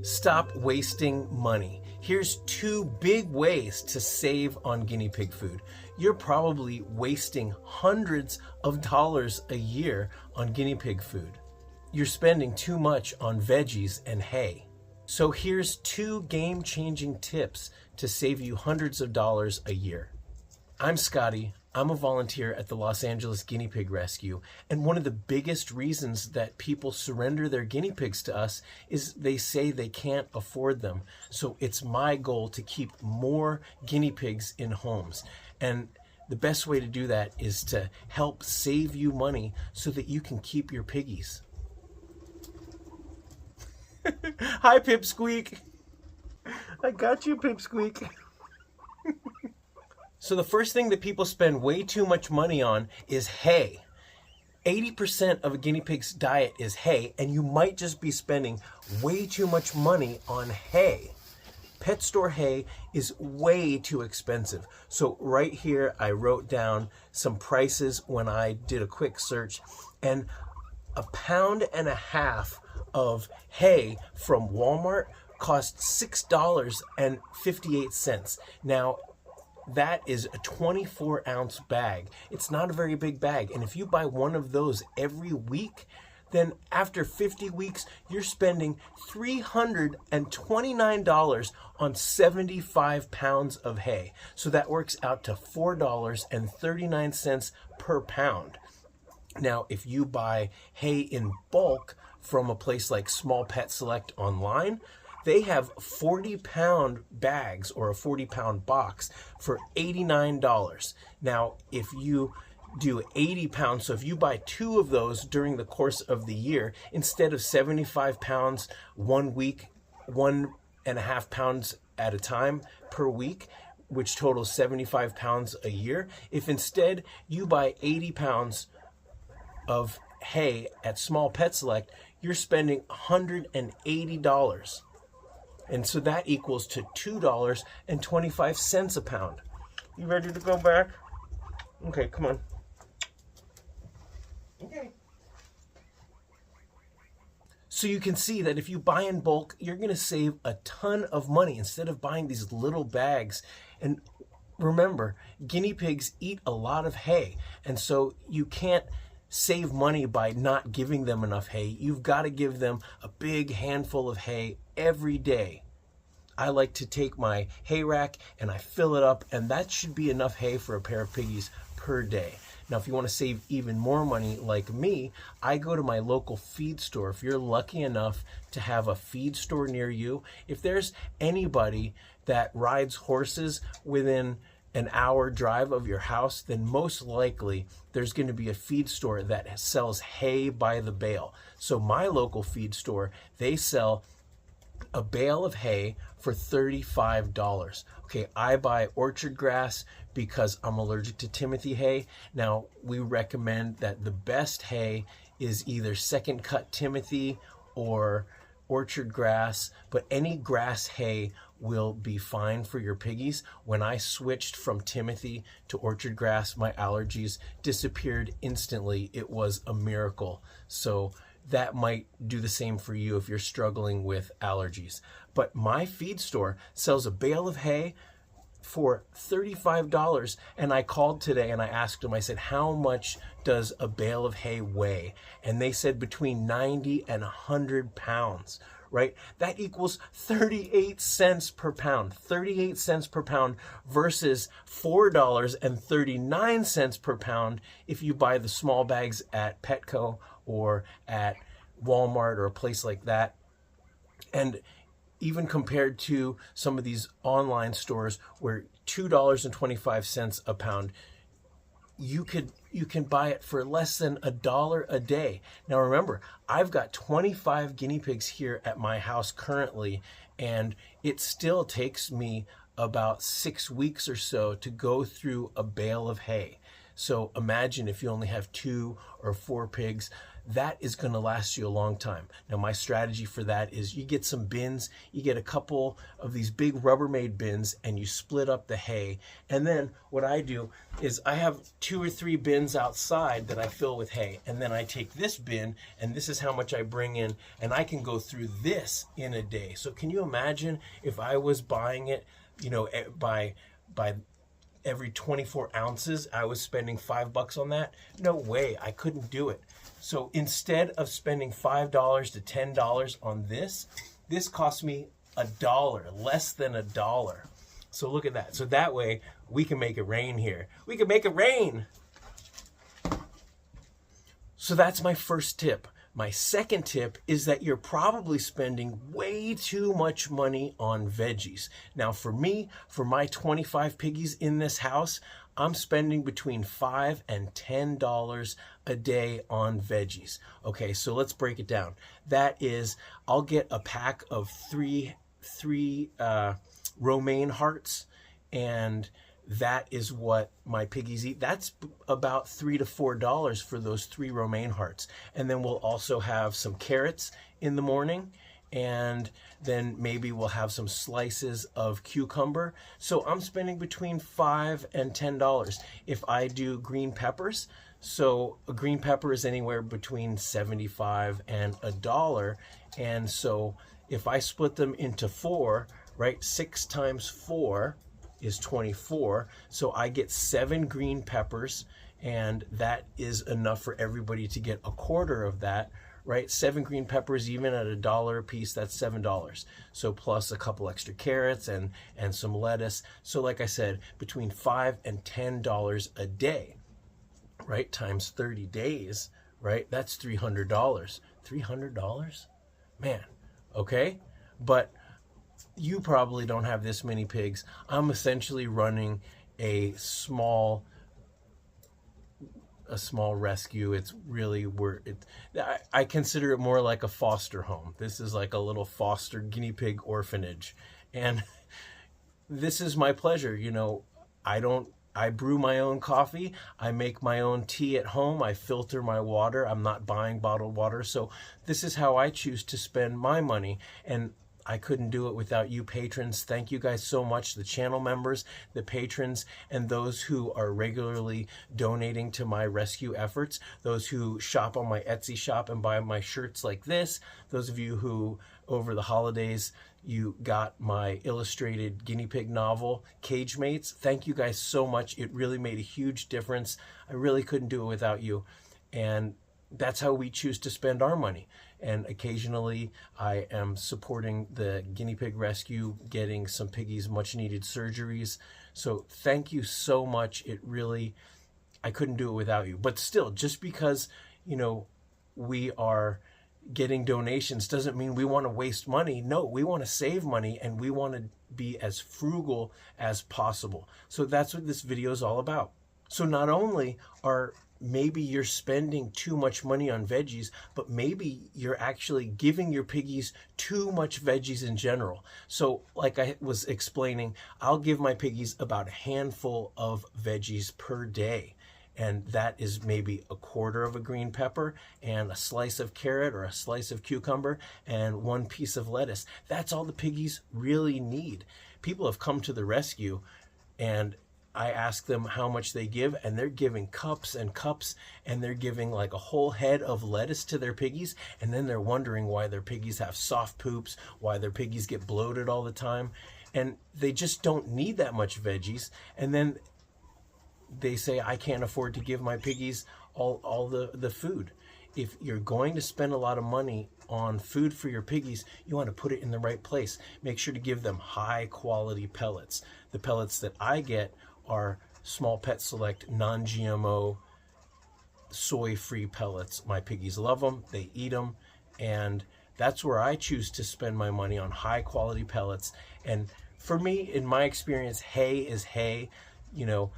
Stop wasting money. Here's 2 big ways to save on guinea pig food. You're probably wasting hundreds of dollars a year on guinea pig food. You're spending too much on veggies and hay. So here's 2 game-changing tips to save you hundreds of dollars a year. I'm Scotty. I'm a volunteer at the Los Angeles Guinea Pig Rescue, and one of the biggest reasons that people surrender their guinea pigs to us is they say they can't afford them. So it's my goal to keep more guinea pigs in homes. And the best way to do that is to help save you money so that you can keep your piggies. Hi, Pipsqueak. I got you, Pipsqueak. So the first thing that people spend way too much money on is hay. 80% of a guinea pig's diet is hay, and you might just be spending way too much money on hay. Pet store hay is way too expensive. So right here, I wrote down some prices when I did a quick search, and 1.5 pounds of hay from Walmart cost $6.58. Now, that is a 24-ounce bag. It's not a very big bag. And if you buy one of those every week, then after 50 weeks, you're spending $329 on 75 pounds of hay. So that works out to $4.39 per pound. Now, if you buy hay in bulk from a place like Small Pet Select online, they have 40-pound bags or a 40-pound box for $89. Now, if you do 80 pounds, so if you buy 2 of those during the course of the year, instead of 75 pounds 1 week, 1.5 pounds at a time per week, which totals 75 pounds a year, if instead you buy 80 pounds of hay at Small Pet Select, you're spending $180. And so that equals to $2.25 a pound. You ready to go back? Okay, come on. Okay. So you can see that if you buy in bulk, you're going to save a ton of money instead of buying these little bags. And remember, guinea pigs eat a lot of hay, and so you can't save money by not giving them enough hay. You've got to give them a big handful of hay every day. I like to take my hay rack and I fill it up, and that should be enough hay for a pair of piggies per day. Now, if you want to save even more money like me, I go to my local feed store. If you're lucky enough to have a feed store near you, if there's anybody that rides horses within an hour drive of your house, then most likely there's going to be a feed store that sells hay by the bale. So my local feed store, they sell a bale of hay for $35. Okay, I buy orchard grass because I'm allergic to Timothy hay. Now, we recommend that the best hay is either second cut Timothy or orchard grass, but any grass hay will be fine for your piggies. When I switched from Timothy to orchard grass, my allergies disappeared instantly. It was a miracle. So that might do the same for you if you're struggling with allergies. But my feed store sells a bale of hay for $35, and I called today and I asked them, I said, how much does a bale of hay weigh? And they said between 90 and 100 pounds, right? That equals 38 cents per pound, 38 cents per pound versus $4.39 per pound if you buy the small bags at Petco or at Walmart or a place like that. And even compared to some of these online stores where $2.25 a pound, you can buy it for less than $1 a day. Now remember, I've got 25 guinea pigs here at my house currently, and it still takes me about 6 weeks or so to go through a bale of hay. So imagine if you only have 2 or 4 pigs, that is going to last you a long time. Now, my strategy for that is you get some bins, you get a couple of these big Rubbermaid bins, and you split up the hay. And then what I do is I have 2 or 3 bins outside that I fill with hay. And then I take this bin, and this is how much I bring in, and I can go through this in a day. So can you imagine if I was buying it, you know, by every 24 ounces, I was spending $5 on that? No way, I couldn't do it. So instead of spending $5 to $10 on this cost me $1, less than $1. So look at that. So that way we can make it rain here. We can make it rain. So that's my first tip. My second tip is that you're probably spending way too much money on veggies. Now for me, for my 25 piggies in this house, I'm spending between $5 and $10 a day on veggies. Okay, so let's break it down. That is, I'll get a pack of three romaine hearts, and that is what my piggies eat. That's about $3 to $4 for those 3 romaine hearts. And then we'll also have some carrots in the morning, and then maybe we'll have some slices of cucumber. So I'm spending between $5 and $10. If I do green peppers, so a green pepper is anywhere between 75 and $1. And so if I split them into 4, right, 6 times 4 is 24. So I get 7 green peppers, and that is enough for everybody to get a quarter of that, right? 7 green peppers, even at $1 a piece, that's $7. So plus a couple extra carrots and some lettuce. So like I said, between $5 and $10 a day, right? Times 30 days, right? That's $300. $300? Man, okay? But you probably don't have this many pigs. I'm essentially running a small rescue. It's really I consider it more like a foster home. This is like a little foster guinea pig orphanage. And this is my pleasure. You know, I brew my own coffee. I make my own tea at home. I filter my water. I'm not buying bottled water. So this is how I choose to spend my money. And I couldn't do it without you patrons. Thank you guys so much, the channel members, the patrons, and those who are regularly donating to my rescue efforts, those who shop on my Etsy shop and buy my shirts like this, those of you who over the holidays you got my illustrated guinea pig novel, Cage Mates. Thank you guys so much. It really made a huge difference. I really couldn't do it without you. And that's how we choose to spend our money. And occasionally I am supporting the guinea pig rescue, getting some piggies much needed surgeries. So thank you so much. It really, I couldn't do it without you. But still, just because, you know, we are getting donations doesn't mean we want to waste money. No, we want to save money, and we want to be as frugal as possible. So that's what this video is all about. So not only are maybe you're spending too much money on veggies, but maybe you're actually giving your piggies too much veggies in general. So like I was explaining, I'll give my piggies about a handful of veggies per day. And that is maybe a quarter of a green pepper and a slice of carrot or a slice of cucumber and 1 piece of lettuce. That's all the piggies really need. People have come to the rescue, and I ask them how much they give, and they're giving cups and cups, and they're giving like a whole head of lettuce to their piggies, and then they're wondering why their piggies have soft poops, why their piggies get bloated all the time, and they just don't need that much veggies. And then they say, I can't afford to give my piggies all the food. If you're going to spend a lot of money on food for your piggies, you want to put it in the right place. Make sure to give them high quality pellets. The pellets that I get are Small Pet Select non-GMO soy-free pellets. My piggies love them, they eat them, and that's where I choose to spend my money, on high quality pellets. And for me, in my experience, hay is hay. You know,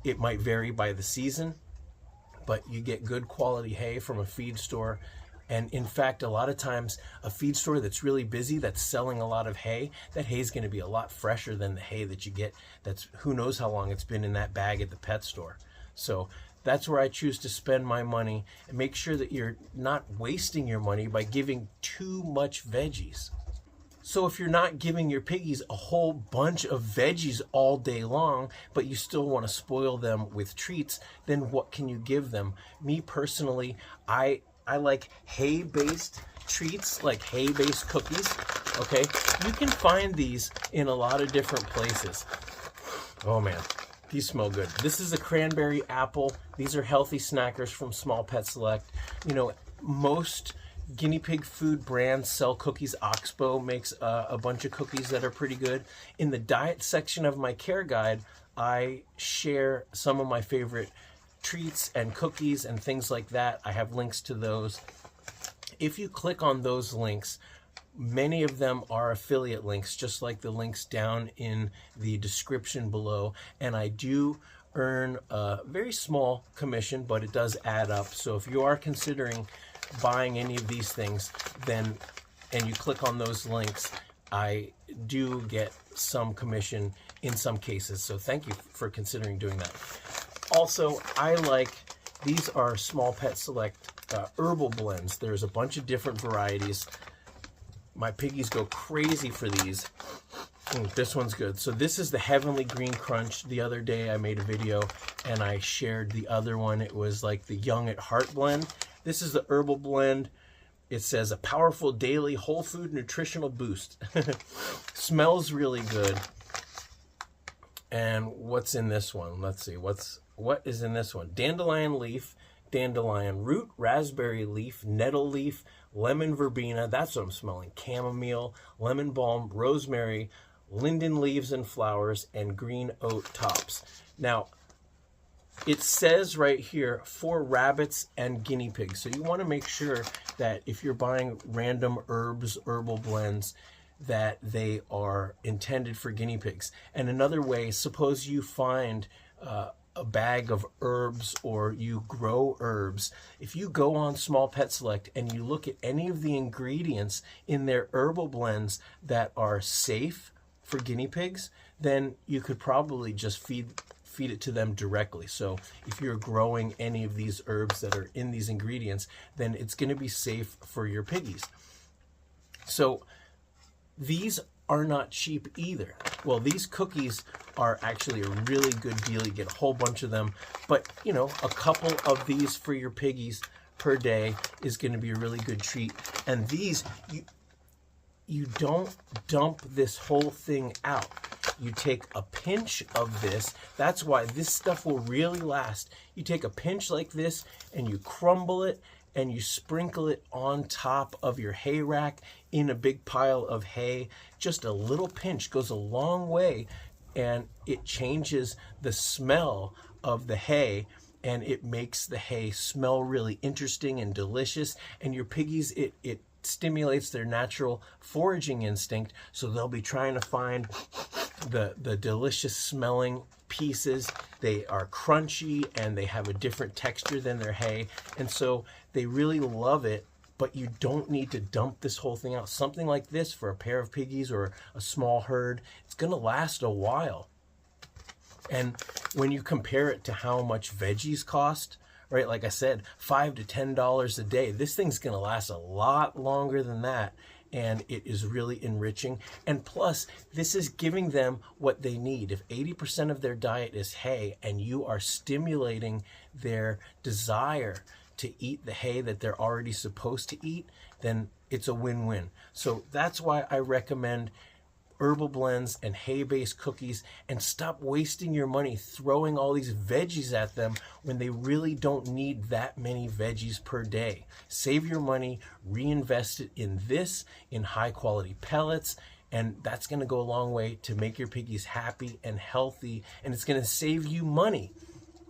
it might vary by the season, but you get good quality hay from a feed store. And in fact, a lot of times a feed store that's really busy, that's selling a lot of hay, that hay is going to be a lot fresher than the hay that you get that's who knows how long it's been in that bag at the pet store. So That's where I choose to spend my money, and make sure that you're not wasting your money by giving too much veggies. So if you're not giving your piggies a whole bunch of veggies all day long, but you still want to spoil them with treats, then what can you give them? Me personally, I like hay-based treats, like hay-based cookies, okay? You can find these in a lot of different places. Oh man, these smell good. This is a cranberry apple. These are healthy snackers from Small Pet Select. You know, most guinea pig food brands sell cookies. Oxbow makes a bunch of cookies that are pretty good. In the diet section of my care guide, I share some of my favorite treats and cookies and things like that. I have links to those. If you click on those links, many of them are affiliate links, just like the links down in the description below. And I do earn a very small commission, but it does add up. So if you are considering buying any of these things, then, and you click on those links, I do get some commission in some cases. So thank you for considering doing that. Also, I like, these are Small Pet Select herbal blends. There's a bunch of different varieties. My piggies go crazy for these. This one's good. So this is the Heavenly Green Crunch. The other day I made a video and I shared the other one. It was like the Young at Heart blend. This is the herbal blend. It says a powerful daily whole food nutritional boost. Smells really good. And what's in this one? Let's see. What is in this one? Dandelion leaf, dandelion root, raspberry leaf, nettle leaf, lemon verbena. That's what I'm smelling. Chamomile, lemon balm, rosemary, linden leaves and flowers, and green oat tops. Now, it says right here for rabbits and guinea pigs. So you want to make sure that if you're buying random herbs, herbal blends, that they are intended for guinea pigs. And another way, suppose you find a bag of herbs or you grow herbs. If you go on Small Pet Select and you look at any of the ingredients in their herbal blends that are safe for guinea pigs, then you could probably just feed it to them directly. So if you're growing any of these herbs that are in these ingredients, then it's going to be safe for your piggies. So these are not cheap either. Well, these cookies are actually a really good deal. You get a whole bunch of them, but you know, a couple of these for your piggies per day is going to be a really good treat. And these, you don't dump this whole thing out. You take a pinch of this. That's why this stuff will really last. You take a pinch like this and you crumble it and you sprinkle it on top of your hay rack in a big pile of hay. Just a little pinch goes a long way, and it changes the smell of the hay, and it makes the hay smell really interesting and delicious. And your piggies, it stimulates their natural foraging instinct, so they'll be trying to find the delicious smelling pieces. They are crunchy and they have a different texture than their hay, and so they really love it. But you don't need to dump this whole thing out. Something like this for a pair of piggies or a small herd, it's going to last a while. And when you compare it to how much veggies cost, right, like I said, $5 to $10 a day, this thing's going to last a lot longer than that. And it is really enriching. And plus, this is giving them what they need. If 80% of their diet is hay and you are stimulating their desire to eat the hay that they're already supposed to eat, then it's a win-win. So that's why I recommend herbal blends and hay-based cookies, and stop wasting your money throwing all these veggies at them when they really don't need that many veggies per day. Save your money, reinvest it in this, in high-quality pellets, and that's going to go a long way to make your piggies happy and healthy, and it's going to save you money.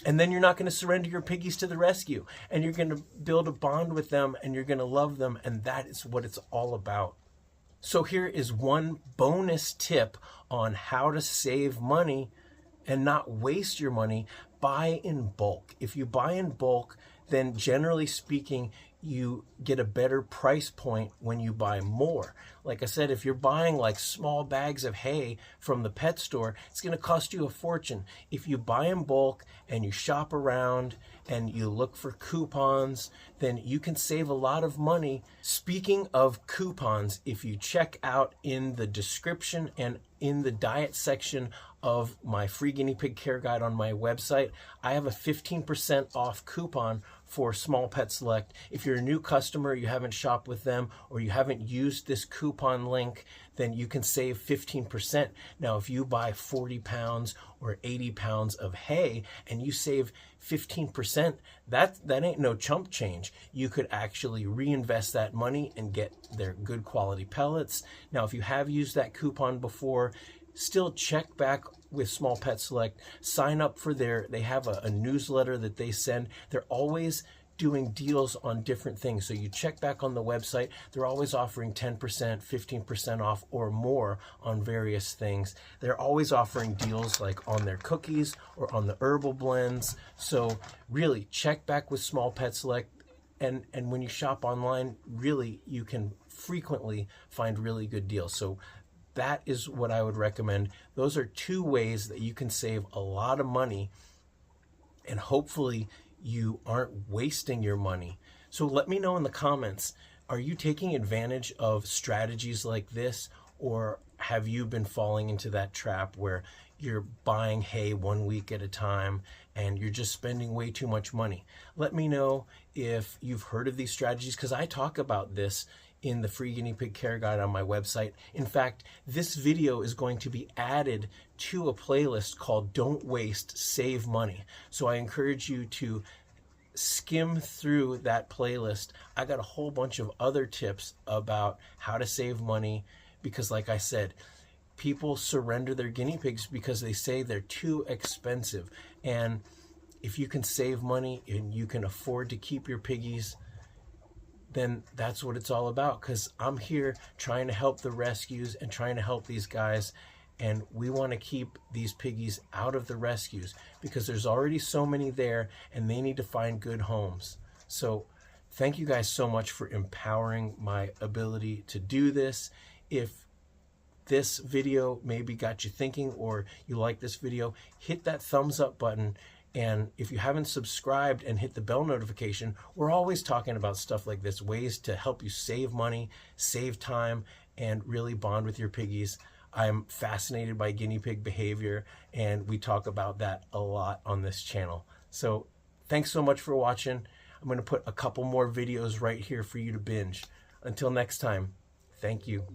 And then you're not going to surrender your piggies to the rescue, and you're going to build a bond with them, and you're going to love them, and that is what it's all about. So here is one bonus tip on how to save money and not waste your money. Buy in bulk. If you buy in bulk, then generally speaking, you get a better price point when you buy more. Like I said, if you're buying like small bags of hay from the pet store, it's going to cost you a fortune. If you buy in bulk and you shop around and you look for coupons, then you can save a lot of money. Speaking of coupons, if you check out in the description and in the diet section of my free guinea pig care guide on my website, I have a 15% off coupon for Small Pet Select. If you're a new customer, you haven't shopped with them, or you haven't used this coupon link, then you can save 15%. Now, if you buy 40 pounds or 80 pounds of hay and you save 15%, that ain't no chump change. You could actually reinvest that money and get their good quality pellets. Now, if you have used that coupon before, still check back with Small Pet Select. Sign up for they have a newsletter that they send. They're always doing deals on different things. So you check back on the website. They're always offering 10%, 15% off or more on various things. They're always offering deals like on their cookies or on the herbal blends. So really check back with Small Pet Select. And when you shop online, really you can frequently find really good deals. So that is what I would recommend. Those are two ways that you can save a lot of money, and hopefully you aren't wasting your money. So let me know in the comments, are you taking advantage of strategies like this, or have you been falling into that trap where you're buying hay 1 week at a time and you're just spending way too much money? Let me know if you've heard of these strategies, because I talk about this in the free guinea pig care guide on my website. In fact, this video is going to be added to a playlist called Don't Waste, Save Money. So I encourage you to skim through that playlist. I got a whole bunch of other tips about how to save money, because like I said, people surrender their guinea pigs because they say they're too expensive. And if you can save money and you can afford to keep your piggies, then that's what it's all about, because I'm here trying to help the rescues and trying to help these guys, and we want to keep these piggies out of the rescues because there's already so many there and they need to find good homes. So thank you guys so much for empowering my ability to do this. If this video maybe got you thinking, or you like this video, hit that thumbs up button. And if you haven't subscribed and hit the bell notification, we're always talking about stuff like this, ways to help you save money, save time, and really bond with your piggies. I'm fascinated by guinea pig behavior, and we talk about that a lot on this channel. So thanks so much for watching. I'm going to put a couple more videos right here for you to binge. Until next time, thank you.